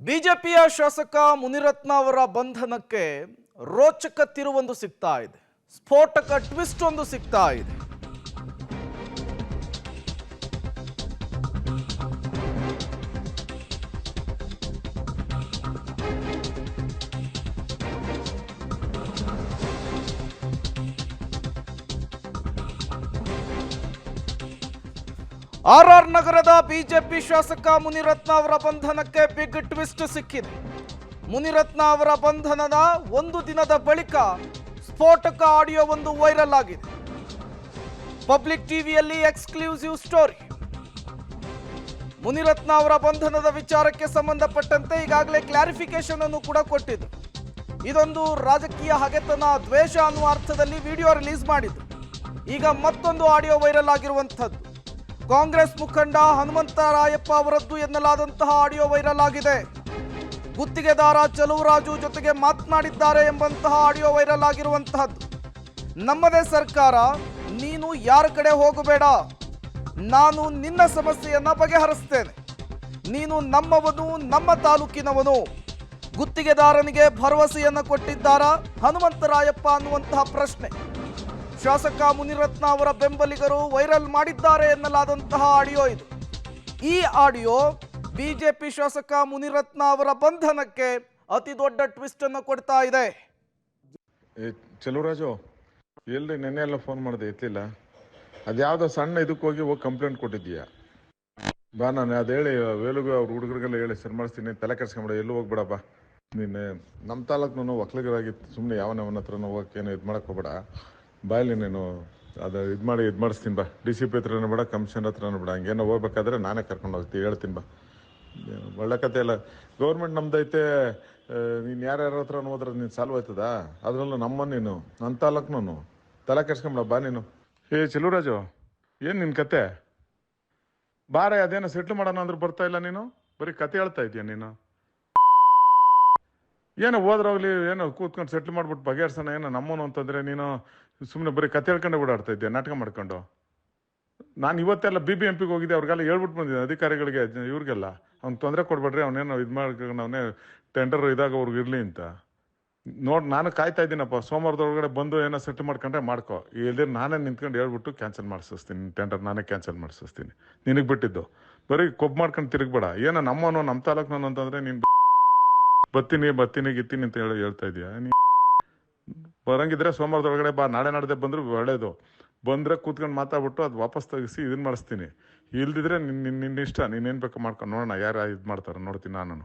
ಬಿಜೆಪಿಯ ಶಾಸಕ ಮುನಿರತ್ನ ಅವರ ಬಂಧನಕ್ಕೆ ರೋಚಕ ತಿರುವೊಂದು ಸಿಗ್ತಾ ಇದೆ. ಸ್ಫೋಟಕ ಟ್ವಿಸ್ಟ್ ಒಂದು ಸಿಗ್ತಾ ಇದೆ. ಆರ್ ನಗರದ ಬಿಜೆಪಿ ಶಾಸಕ ಮುನಿರತ್ನ ಅವರ ಬಂಧನಕ್ಕೆ ಬಿಗ್ ಟ್ವಿಸ್ಟ್ ಸಿಕ್ಕಿದೆ. ಮುನಿರತ್ನ ಅವರ ಬಂಧನದ ಒಂದು ದಿನದ ಬಳಿಕ ಸ್ಫೋಟಕ ಆಡಿಯೋ ಒಂದು ವೈರಲ್ ಆಗಿದೆ. ಪಬ್ಲಿಕ್ ಟಿವಿಯಲ್ಲಿ ಎಕ್ಸ್ಕ್ಲೂಸಿವ್ ಸ್ಟೋರಿ. ಮುನಿರತ್ನ ಅವರ ಬಂಧನದ ವಿಚಾರಕ್ಕೆ ಸಂಬಂಧಪಟ್ಟಂತೆ ಈಗಾಗಲೇ ಕ್ಲಾರಿಫಿಕೇಶನ್ ಅನ್ನು ಕೂಡ ಕೊಟ್ಟಿದ್ದು. ಇದೊಂದು ರಾಜಕೀಯ ಹಗೆತನ, ದ್ವೇಷ ಅನ್ನುವ ಅರ್ಥದಲ್ಲಿ ವಿಡಿಯೋ ರಿಲೀಸ್ ಮಾಡಿದ್ರು. ಈಗ ಮತ್ತೊಂದು ಆಡಿಯೋ ವೈರಲ್ ಆಗಿರುವಂಥದ್ದು ಕಾಂಗ್ರೆಸ್ ಮುಖಂಡ ಹನುಮಂತರಾಯಪ್ಪ ಅವರದ್ದು ಎನ್ನಲಾದಂತಹ ಆಡಿಯೋ ವೈರಲ್ ಆಗಿದೆ. ಗುತ್ತಿಗೆದಾರ ಚಲುವರಾಜು ಜೊತೆಗೆ ಮಾತನಾಡಿದ್ದಾರೆ ಎಂಬಂತಹ ಆಡಿಯೋ ವೈರಲ್ ಆಗಿರುವಂತಹದ್ದು. ನಮ್ಮದೇ ಸರ್ಕಾರ, ನೀನು ಯಾರ ಕಡೆ ಹೋಗಬೇಡ, ನಾನು ನಿನ್ನ ಸಮಸ್ಯೆಯನ್ನ ಬಗೆಹರಿಸ್ತೇನೆ, ನೀನು ನಮ್ಮವನು, ನಮ್ಮ ತಾಲೂಕಿನವನು. ಗುತ್ತಿಗೆದಾರನಿಗೆ ಭರವಸೆಯನ್ನ ಕೊಟ್ಟಿದ್ದಾರಾ ಹನುಮಂತರಾಯಪ್ಪ ಅನ್ನುವಂತಹ ಪ್ರಶ್ನೆ ಶಾಸಕ ಮುನಿರತ್ನ ಅವರ ಬೆಂಬಲಿಗರು ವೈರಲ್ ಮಾಡಿದ್ದಾರೆ ಎನ್ನಲಾದಂತಹ ಆಡಿಯೋ ಇದು. ಈ ಆಡಿಯೋ ಬಿಜೆಪಿ ಶಾಸಕ ಮುನಿರತ್ನ ಅವರ ಬಂಧನಕ್ಕೆ ಅತಿ ದೊಡ್ಡ ಟ್ವಿಸ್ಟ್ ಅನ್ನು ಕೊಡ್ತಾ ಇದೆ. ಚಲುವರಾಜು ಎಲ್ಲಿ ನೆನ್ನೆ ಎಲ್ಲ ಫೋನ್ ಮಾಡಿದೆ, ಎತ್ತಲಿಲ್ಲ. ಅದ್ಯಾವುದೋ ಸಣ್ಣ ಇದಕ್ಕೆ ಹೋಗಿ ಕಂಪ್ಲೇಂಟ್ ಕೊಟ್ಟಿದ್ದೀಯಾ? ಬಾ, ನಾನು ಅದು ಹೇಳಿ ವೇಲುಗೂ ಅವ್ರ ಹುಡುಗರಿಗೆಲ್ಲ ಹೇಳಿ ಸರಿ ಮಾಡಿಸ್ತೀನಿ, ತಲೆ ಕೆಡ್ಸ್ಕೊಂಬಿಡ, ಎಲ್ಲೂ ಹೋಗ್ಬೇಡ. ಬಾ, ನೀನು ನಮ್ಮ ತಾಲೂಕು ಒಕ್ಕಲಿಗರಾಗಿತ್ತು, ಸುಮ್ಮನೆ ಯಾವನ ಹತ್ರನೂ ಹೋಗಕ್ಕೇನು ಇದು ಮಾಡಕ್ಕೆ ಹೋಗ್ಬೇಡ. ಬಾಯಲ್ಲಿ ನೀನು ಅದು ಇದು ಮಾಡಿಸ್ತೀನಿ. ಬಾ, DCP ಹತ್ರನೂ ಬೇಡ, ಕಮಿಷನರ್ ಹತ್ರನೂ ಬೇಡ. ಹಂಗೇನೋ ಹೋಗ್ಬೇಕಾದ್ರೆ ನಾನೇ ಕರ್ಕೊಂಡು ಹೋಗ್ತೀನಿ, ಹೇಳ್ತೀನಿ. ಬಾ, ಒಳ್ಳೆ ಕತೆ ಎಲ್ಲ. ಗೌರ್ಮೆಂಟ್ ನಮ್ದೈತೆ, ನೀನು ಯಾರ್ಯಾರ ಹತ್ರ ಹೋದ್ರೆ ನೀನು ಸಾಲ್ವ್ ಆಯ್ತದ? ಅದರಲ್ಲೂ ನೀನು ನನ್ನ ತಾಲೂಕ್ನೂ ತಲೆ ಕೆಡ್ಸ್ಕೊಂಬಿಡ. ಬಾ ನೀನು. ಚಲುವರಾಜು, ಏನು ನಿನ್ನ ಕತೆ? ಬಾರೆ, ಅದೇನೋ ಸೆಟ್ಲ್ ಮಾಡೋಣ ಅಂದ್ರೆ ಬರ್ತಾ ಇಲ್ಲ ನೀನು, ಬರೀ ಕತೆ ಹೇಳ್ತಾ ಇದೀಯ ನೀನು. ಏನೋ ಹೋದ್ರೋಗ್ಲಿ, ಏನೋ ಕೂತ್ಕೊಂಡು ಸೆಟ್ಲ್ ಮಾಡ್ಬಿಟ್ಟು ಬಗೆಹರ್ಸೋಣ ಏನೋ ನಮ್ಮನು ಅಂತಂದ್ರೆ ನೀನು ಸುಮ್ಮನೆ ಬರೀ ಕತೆ ಹೇಳ್ಕೊಂಡೆ ಓಡಾಡ್ತಾ ಇದ್ದೆ, ನಾಟಕ ಮಾಡ್ಕೊಂಡು. ನಾನು ಇವತ್ತೆಲ್ಲ BBMPಗೆ ಹೋಗಿದ್ದೆ, ಅವ್ರಿಗೆಲ್ಲ ಹೇಳ್ಬಿಟ್ಟು ಬಂದಿದ್ದೆ ಅಧಿಕಾರಿಗಳಿಗೆ, ಇವ್ರಿಗೆಲ್ಲ. ಅವ್ನು ತೊಂದರೆ ಕೊಡ್ಬೇಡ್ರಿ, ಅವನೇನೋ ಇದು ಮಾಡ್ಕೊಂಡು ಅವನೇ ಟೆಂಡರ್ ಇದಾಗ ಅವ್ರಿಗೆ ಇರಲಿ ಅಂತ. ನೋಡಿ, ನಾನು ಕಾಯ್ತಾ ಇದ್ದೀನಪ್ಪ, ಸೋಮವಾರದೊಳಗಡೆ ಬಂದು ಏನೋ ಸೆಟ್ಲ್ ಮಾಡ್ಕೊಂಡ್ರೆ ಮಾಡ್ಕೊ, ಇಲ್ಲದೆ ನಾನೇ ನಿಂತ್ಕೊಂಡು ಹೇಳ್ಬಿಟ್ಟು ಕ್ಯಾನ್ಸಲ್ ಮಾಡಿಸ್ತೀನಿ, ಟೆಂಡರ್ ನಾನೇ ಕ್ಯಾನ್ಸಲ್ ಮಾಡಿಸ್ತೀನಿ. ನಿನಗೆ ಬಿಟ್ಟಿದ್ದು ಬರೀ ಕೊಬ್ಬು ಮಾಡ್ಕೊಂಡು ತಿರುಗಬೇಡ. ಏನೋ ನಮ್ಮನು ನಮ್ಮ ತಾಲೂಕ್ನವನು ಅಂತಂದ್ರೆ ನೀನು ಬತ್ತೀನಿ ಗಿತ್ತೀನಿ ಅಂತ ಹೇಳ್ತಾ ಇದೀಯ. ಬರಂಗಿದ್ರೆ ಸೋಮವಾರದೊಳಗಡೆ ಬಾ, ನಾಳೆ ನಾಡ್ದೆ ಬಂದ್ರು ಒಳ್ಳೇದು. ಬಂದ್ರೆ ಕೂತ್ಕೊಂಡು ಮಾತಾಡ್ಬಿಟ್ಟು ಅದು ವಾಪಸ್ ತೆಗಿಸಿ ಇದನ್ನ ಮಾಡಿಸ್ತೀನಿ. ಇಲ್ದಿದ್ರೆ ನಿನ್ನ ಇಷ್ಟ, ನೀನೇನು ಬೇಕು ಮಾಡ್ಕೊಂಡು ನೋಡೋಣ, ಯಾರು ಇದು ಮಾಡ್ತಾರ ನೋಡ್ತೀನಿ ನಾನು.